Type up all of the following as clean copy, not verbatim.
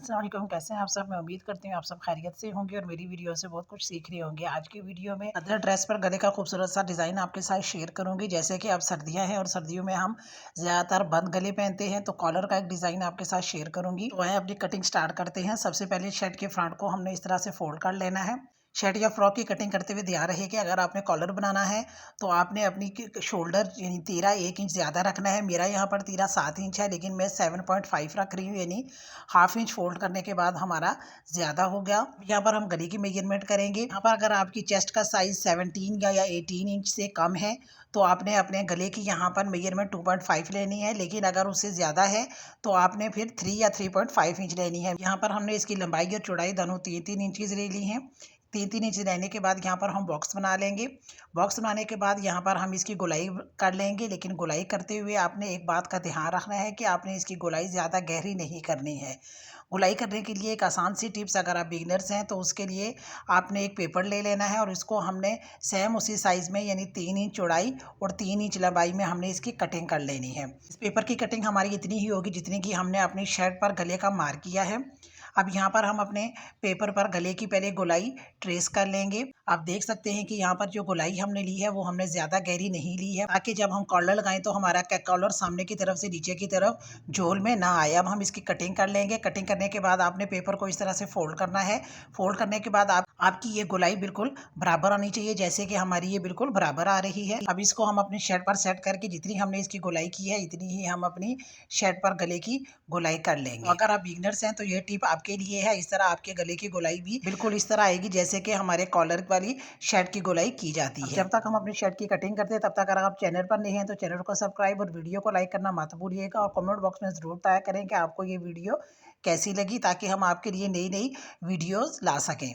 अस्सलाम वालेकुम, कैसे हैं आप सब। मैं उम्मीद करती हूँ आप सब खैरियत से होंगे और मेरी वीडियो से बहुत कुछ सीख रहे होंगे। आज की वीडियो में अदर ड्रेस पर गले का खूबसूरत सा डिज़ाइन आपके साथ शेयर करूंगी। जैसे कि अब सर्दियां हैं और सर्दियों में हम ज़्यादातर बंद गले पहनते हैं, तो कॉलर का एक डिज़ाइन आपके साथ शेयर करूंगी। तो वह अपनी कटिंग स्टार्ट करते हैं। सबसे पहले शर्ट के फ्रंट को हमने इस तरह से फोल्ड कर लेना है। शर्ट या फ्रॉक की कटिंग करते हुए ध्यान रहे कि अगर आपने कॉलर बनाना है तो आपने अपनी शोल्डर यानी तीरा 1 इंच ज़्यादा रखना है। मेरा यहाँ पर तीरा 7 इंच है, लेकिन मैं 7.5 रख रही हूँ, यानी हाफ इंच फोल्ड करने के बाद हमारा ज़्यादा हो गया। यहाँ पर हम गले की मेजरमेंट करेंगे। यहाँ पर अगर आपकी चेस्ट का साइज 17 या 18 इंच से कम है तो आपने अपने गले की यहाँ पर मेजरमेंट 2.5 लेनी है, लेकिन अगर उससे ज़्यादा है तो आपने फिर 3 या 3.5 इंच लेनी है। यहाँ पर हमने इसकी लंबाई और चौड़ाई दोनों 3-3 इंच ले ली हैं। 3-3 इंच लेने के बाद यहाँ पर हम बॉक्स बना लेंगे। बॉक्स बनाने के बाद यहाँ पर हम इसकी गोलाई कर लेंगे, लेकिन गोलाई करते हुए आपने एक बात का ध्यान रखना है कि आपने इसकी गोलाई ज़्यादा गहरी नहीं करनी है। गोलाई करने के लिए एक आसान सी टिप्स, अगर आप बिगनर्स हैं तो उसके लिए आपने एक पेपर ले लेना है और इसको हमने सेम उसी साइज़ में यानी 3 इंच चौड़ाई और 3 इंच लंबाई में हमने इसकी कटिंग कर लेनी है। इस पेपर की कटिंग हमारी इतनी ही होगी जितनी कि हमने अपनी शर्ट पर गले का मार्क किया है। अब यहाँ पर हम अपने पेपर पर गले की पहले गोलाई ट्रेस कर लेंगे। आप देख सकते हैं कि यहाँ पर जो गोलाई हमने ली है वो हमने ज़्यादा गहरी नहीं ली है, ताकि जब हम कॉलर लगाएं तो हमारा कॉलर सामने की तरफ से नीचे की तरफ झोल में ना आए। अब हम इसकी कटिंग कर लेंगे। कटिंग करने के बाद आपने पेपर को इस तरह से फोल्ड करना है। फोल्ड करने के बाद आपकी ये गोलाई बिल्कुल बराबर आनी चाहिए, जैसे कि हमारी ये बिल्कुल बराबर आ रही है। अब इसको हम अपनी शर्ट पर सेट करके जितनी हमने इसकी गोलाई की है इतनी ही हम अपनी शर्ट पर गले की गोलाई कर लेंगे। अगर आप बिगनर्स हैं तो ये टिप आपके लिए है। इस तरह आपके गले की गोलाई भी बिल्कुल इस तरह आएगी जैसे कि हमारे कॉलर वाली शर्ट की गोलाई की जाती है। जब तक हम अपनी शर्ट की कटिंग करते हैं तब तक अगर आप चैनल पर नहीं हैं तो चैनल को सब्सक्राइब और वीडियो को लाइक करना मत भूलिएगा, और कमेंट बॉक्स में जरूर बताया करें कि आपको ये वीडियो कैसी लगी, ताकि हम आपके लिए नई नई वीडियोस ला सकें।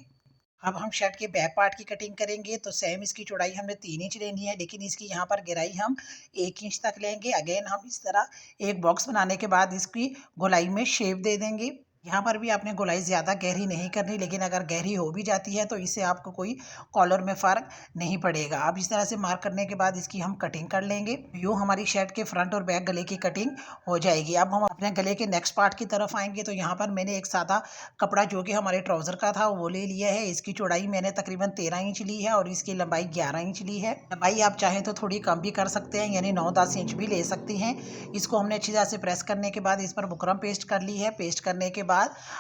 अब हम शर्ट के बैक पार्ट की कटिंग करेंगे। तो सेम इसकी चौड़ाई हमने 3 इंच लेनी है, लेकिन इसकी यहाँ पर गहराई हम 1 इंच तक लेंगे। अगेन हम इस तरह एक बॉक्स बनाने के बाद इसकी गोलाई में शेप दे देंगे। यहाँ पर भी आपने गोलाई ज़्यादा गहरी नहीं करनी, लेकिन अगर गहरी हो भी जाती है तो इससे आपको कोई कॉलर में फ़र्क नहीं पड़ेगा। अब इस तरह से मार्क करने के बाद इसकी हम कटिंग कर लेंगे। यूँ हमारी शर्ट के फ्रंट और बैक गले की कटिंग हो जाएगी। अब हम अपने गले के नेक्स्ट पार्ट की तरफ आएंगे। तो यहाँ पर मैंने एक सादा कपड़ा जो कि हमारे ट्राउज़र का था वो ले लिया है। इसकी चौड़ाई मैंने तकरीबन 13 इंच ली है और इसकी लंबाई 11 इंच ली है। लंबाई आप चाहें तो थोड़ी कम भी कर सकते हैं, यानी 9-10 इंच भी ले सकती हैं। इसको हमने अच्छी तरह से प्रेस करने के बाद इस पर बुकरम पेस्ट कर ली है। पेस्ट करने के बाद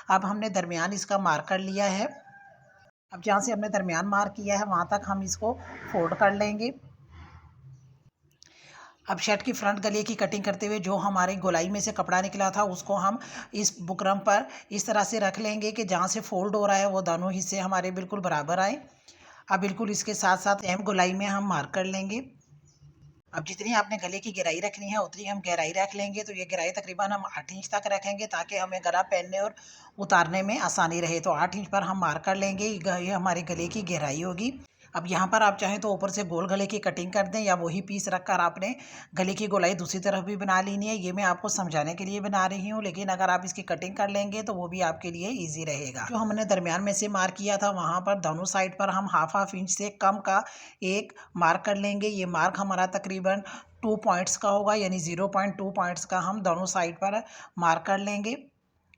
अब हमने दरमियान इसका मार्क कर लिया है। अब जहाँ से हमने दरमियान मार्क किया है वहाँ तक हम इसको फोल्ड कर लेंगे। अब शर्ट की फ्रंट गले की कटिंग करते हुए जो हमारी गोलाई में से कपड़ा निकला था उसको हम इस बुकरम पर इस तरह से रख लेंगे कि जहाँ से फोल्ड हो रहा है वो दोनों हिस्से हमारे बिल्कुल बराबर आए। अब बिल्कुल इसके साथ साथ सेम गोलाई में हम मार्क कर लेंगे। अब जितनी आपने गले की गहराई रखनी है उतनी हम गहराई रख लेंगे। तो ये गहराई तकरीबन हम 8 इंच तक रखेंगे, ताकि हमें गला पहनने और उतारने में आसानी रहे। तो 8 इंच पर हम मार्क कर लेंगे। ये हमारे गले की गहराई होगी। अब यहाँ पर आप चाहें तो ऊपर से गोल गले की कटिंग कर दें, या वही पीस रखकर आपने गले की गोलाई दूसरी तरफ भी बना लेनी है। ये मैं आपको समझाने के लिए बना रही हूँ, लेकिन अगर आप इसकी कटिंग कर लेंगे तो वो भी आपके लिए ईजी रहेगा। जो हमने दरमियान में से मार्क किया था वहाँ पर दोनों साइड पर हम हाफ इंच से कम का एक मार्क कर लेंगे। ये मार्क हमारा तकरीबन 2 पॉइंट्स का होगा, यानी 0.2 पॉइंट्स का हम दोनों साइड पर मार्क कर लेंगे।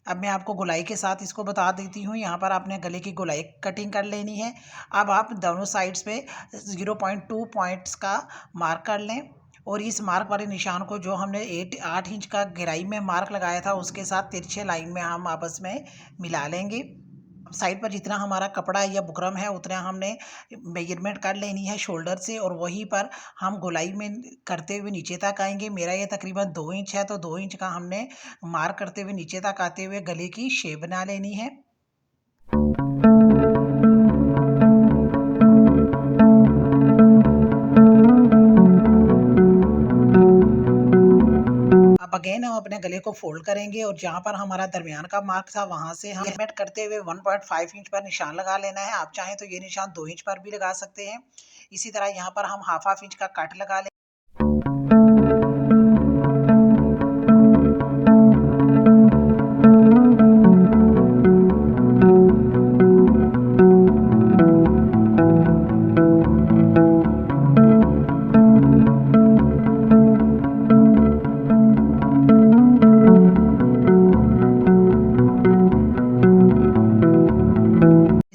अब मैं आपको गोलाई के साथ इसको बता देती हूँ। यहाँ पर आपने गले की गोलाई कटिंग कर लेनी है। अब आप दोनों साइड्स पे 0.2 पॉइंट्स का मार्क कर लें, और इस मार्क वाले निशान को जो हमने 8 इंच का गहराई में मार्क लगाया था उसके साथ तिरछे लाइन में हम आपस में मिला लेंगे। साइड पर जितना हमारा कपड़ा या बुकरम है उतना हमने मेजरमेंट कर लेनी है शोल्डर से, और वहीं पर हम गोलाई में करते हुए नीचे तक आएंगे। मेरा ये तकरीबन 2 इंच है, तो 2 इंच का हमने मार्क करते हुए नीचे तक आते हुए गले की शेप बना लेनी है। अब अगेन हम अपने गले को फोल्ड करेंगे, और जहाँ पर हमारा दरमियान का मार्क था वहां से हम मेजरमेंट करते हुए 1.5 इंच पर निशान लगा लेना है। आप चाहें तो ये निशान 2 इंच पर भी लगा सकते हैं। इसी तरह यहाँ पर हम हाफ इंच का कट लगा लें।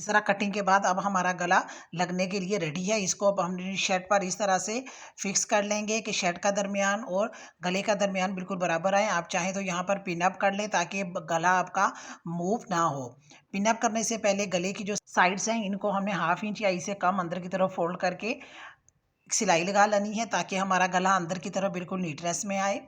इस तरह कटिंग के बाद अब हमारा गला लगने के लिए रेडी है। इसको अब हम शर्ट पर इस तरह से फिक्स कर लेंगे कि शर्ट का दरमियान और गले का दरमियान बिल्कुल बराबर आए। आप चाहें तो यहाँ पर पिन अप कर लें ताकि गला आपका मूव ना हो। पिन अप करने से पहले गले की जो साइड्स हैं इनको हमने 1/2 इंच या इससे कम अंदर की तरफ फोल्ड करके सिलाई लगा लेनी है ताकि हमारा गला अंदर की तरफ बिल्कुल नीटनेस में आए।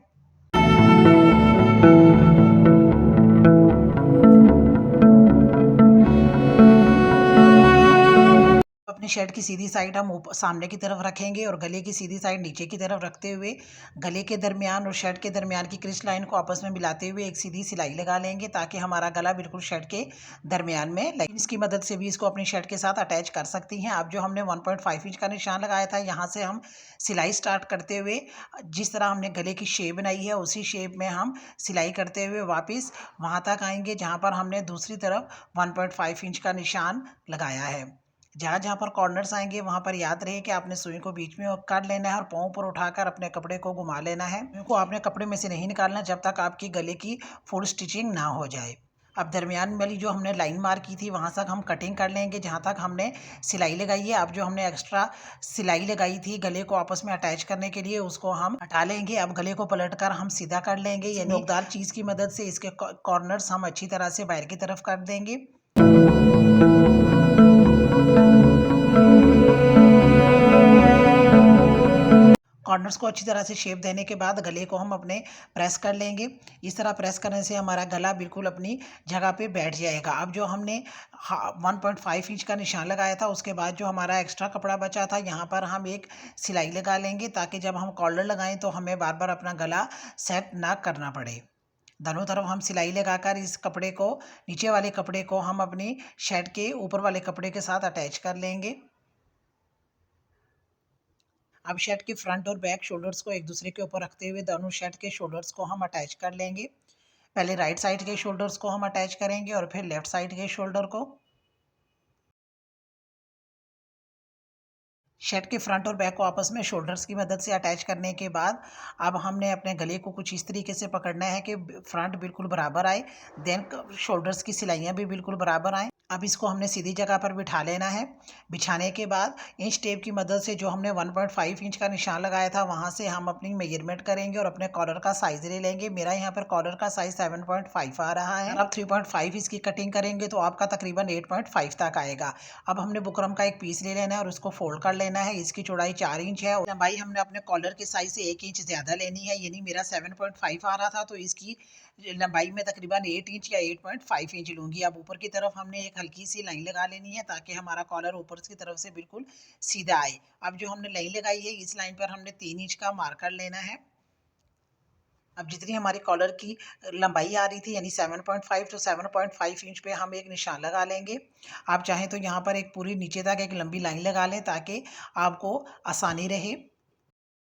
अपनी शर्ट की सीधी साइड हम ऊपर सामने की तरफ रखेंगे और गले की सीधी साइड नीचे की तरफ रखते हुए गले के दरमियान और शर्ट के दरमियान की क्रिस्ट लाइन को आपस में मिलाते हुए एक सीधी सिलाई लगा लेंगे ताकि हमारा गला बिल्कुल शर्ट के दरमियान में लगे। इसकी मदद से भी इसको अपनी शर्ट के साथ अटैच कर सकती हैं। अब जो हमने 1.5 इंच का निशान लगाया था यहाँ से हम सिलाई स्टार्ट करते हुए जिस तरह हमने गले की शेप बनाई है उसी शेप में हम सिलाई करते हुए वापस वहाँ तक आएंगे जहाँ पर हमने दूसरी तरफ 1.5 इंच का निशान लगाया है। जहाँ जहाँ पर कॉर्नर्स आएंगे वहाँ पर याद रहे कि आपने सुई को बीच में काट लेना है और पाँव पर उठाकर अपने कपड़े को घुमा लेना है। सुई को आपने कपड़े में से नहीं निकालना जब तक आपकी गले की फुल स्टिचिंग ना हो जाए। अब दरमियान वाली जो हमने लाइन मार्क की थी वहाँ तक हम कटिंग कर लेंगे जहाँ तक हमने सिलाई लगाई है। अब जो हमने एक्स्ट्रा सिलाई लगाई थी गले को आपस में अटैच करने के लिए उसको हम हटा लेंगे। अब गले को पलटकर हम सीधा कर लेंगे, यानी नोकदार चीज़ की मदद से इसके कॉर्नर्स हम अच्छी तरह से बाहर की तरफ कर देंगे। कॉर्नर्स को अच्छी तरह से शेप देने के बाद गले को हम अपने प्रेस कर लेंगे। इस तरह प्रेस करने से हमारा गला बिल्कुल अपनी जगह पे बैठ जाएगा। अब जो हमने 1.5 इंच का निशान लगाया था उसके बाद जो हमारा एक्स्ट्रा कपड़ा बचा था यहाँ पर हम एक सिलाई लगा लेंगे ताकि जब हम कॉलर लगाएं तो हमें बार बार अपना गला सेट ना करना पड़े। दोनों तरफ हम सिलाई लगाकर इस कपड़े को, नीचे वाले कपड़े को हम अपनी शर्ट के ऊपर वाले कपड़े के साथ अटैच कर लेंगे। अब शर्ट के फ्रंट और बैक शोल्डर्स को एक दूसरे के ऊपर रखते हुए दोनों शर्ट के शोल्डर्स को हम अटैच कर लेंगे। पहले राइट साइड के शोल्डर्स को हम अटैच करेंगे और फिर लेफ्ट साइड के शोल्डर को। शर्ट के फ्रंट और बैक को आपस में शोल्डर्स की मदद से अटैच करने के बाद अब हमने अपने गले को कुछ इस तरीके से पकड़ना है कि फ्रंट बिल्कुल बराबर आए, देन शोल्डर्स की सिलाइयाँ भी बिल्कुल बराबर आएँ। अब इसको हमने सीधी जगह पर बिठा लेना है। बिछाने के बाद इंच टेप की मदद से जो हमने 1.5 इंच का निशान लगाया था वहाँ से हम अपनी मेजरमेंट करेंगे और अपने कॉलर का साइज़ ले लेंगे। मेरा यहाँ पर कॉलर का साइज़ 7.5 आ रहा है। अब 3.5 इसकी कटिंग करेंगे तो आपका तकरीबन 8.5 तक आएगा। अब हमने बुकरम का एक पीस ले लेना है और उसको फोल्ड कर लेना है। इसकी चौड़ाई 4 इंच है और लंबाई हमने अपने कॉलर के साइज़ से 1 इंच ज़्यादा लेनी है, यानी मेरा 7.5 आ रहा था तो इसकी लंबाई में तकरीबन 8 इंच या 8.5 इंच लूँगी। अब ऊपर की तरफ हमने एक हल्की सी लाइन लगा लेनी है ताकि हमारा कॉलर ऊपर की तरफ से बिल्कुल सीधा आए। अब जो हमने लाइन लगाई है इस लाइन पर हमने 3 इंच का मार्कर लेना है। अब जितनी हमारी कॉलर की लंबाई आ रही थी यानी 7.5 तो 7.5 इंच पे हम एक निशान लगा लेंगे। आप चाहें तो यहाँ पर एक पूरी नीचे तक एक लंबी लाइन लगा लें ताकि आपको आसानी रहे।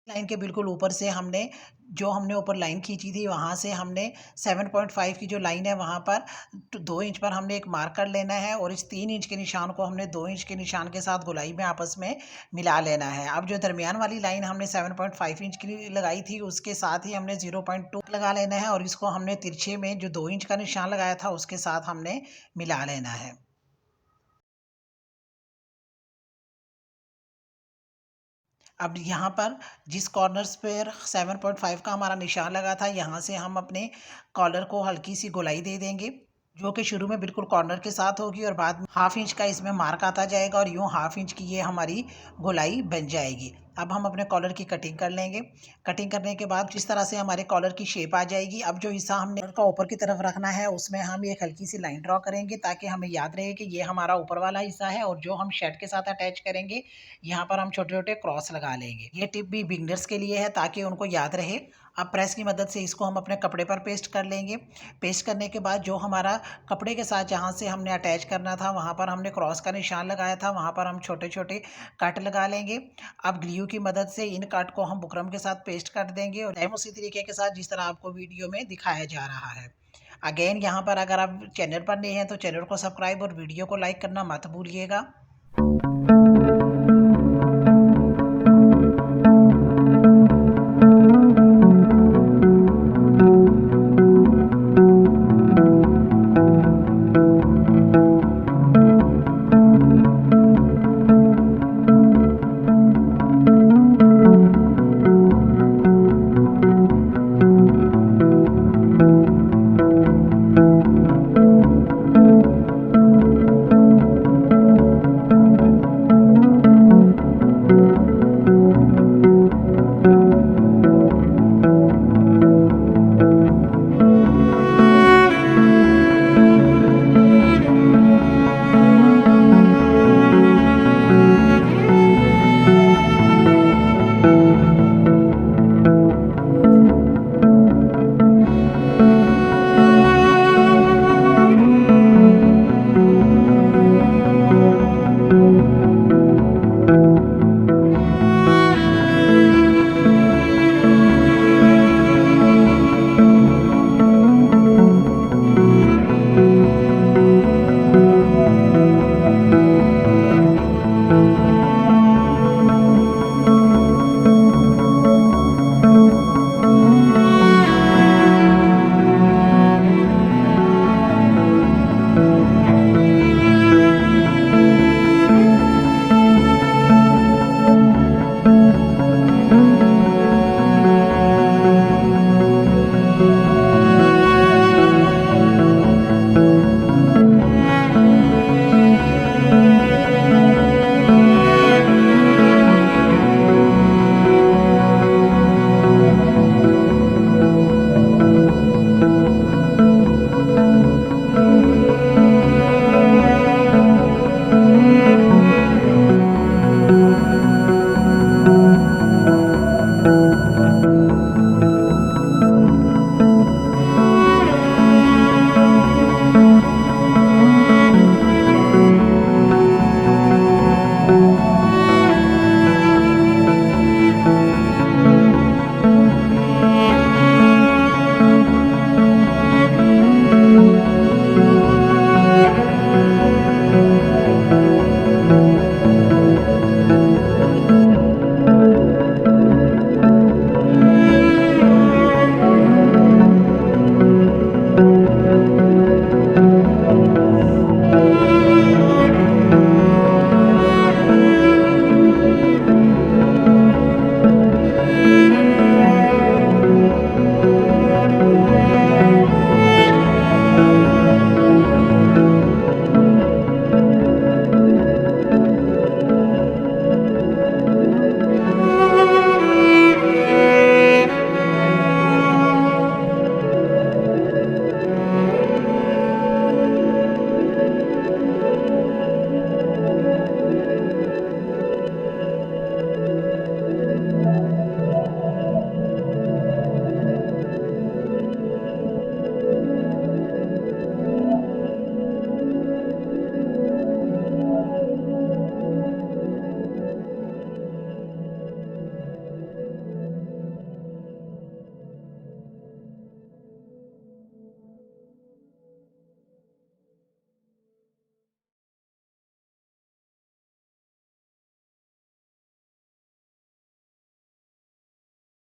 लाइन के बिल्कुल ऊपर से हमने ऊपर लाइन खींची थी वहाँ से हमने 7.5 की जो लाइन है वहाँ पर 2 इंच पर हमने एक मार्क कर लेना है और इस 3 इंच के निशान को हमने 2 इंच के निशान के साथ गोलाई में आपस में मिला लेना है। अब जो दरमियान वाली लाइन हमने 7.5 इंच की लगाई थी उसके साथ ही हमने 0.2 लगा लेना है और इसको हमने तिरछे में जो 2 इंच का निशान लगाया था उसके साथ हमने मिला लेना है। अब यहाँ पर जिस कॉर्नर्स पर 7.5 का हमारा निशान लगा था यहाँ से हम अपने कॉलर को हल्की सी गोलाई दे देंगे जो कि शुरू में बिल्कुल कॉर्नर के साथ होगी और बाद में 1/2 इंच का इसमें मार्क आता जाएगा और यूँ 1/2 इंच की ये हमारी गोलाई बन जाएगी। अब हम अपने कॉलर की कटिंग कर लेंगे। कटिंग करने के बाद जिस तरह से हमारे कॉलर की शेप आ जाएगी, अब जो हिस्सा हमने कॉलर का ऊपर की तरफ रखना है उसमें हम एक हल्की सी लाइन ड्रॉ करेंगे ताकि हमें याद रहे कि ये हमारा ऊपर वाला हिस्सा है और जो हम शर्ट के साथ अटैच करेंगे यहाँ पर हम छोटे छोटे क्रॉस लगा लेंगे। ये टिप भी बिगनर्स के लिए है ताकि उनको याद रहे। अब प्रेस की मदद से इसको हम अपने कपड़े पर पेस्ट कर लेंगे। पेस्ट करने के बाद जो हमारा कपड़े के साथ जहाँ से हमने अटैच करना था वहाँ पर हमने क्रॉस का निशान लगाया था, वहाँ पर हम छोटे छोटे कट लगा लेंगे। अब ग्लू की मदद से इन कट को हम बुकरम के साथ पेस्ट कर देंगे और सेम उसी तरीके के साथ जिस तरह आपको वीडियो में दिखाया जा रहा है। अगेन यहाँ पर अगर आप चैनल पर नए हैं तो चैनल को सब्सक्राइब और वीडियो को लाइक करना मत भूलिएगा।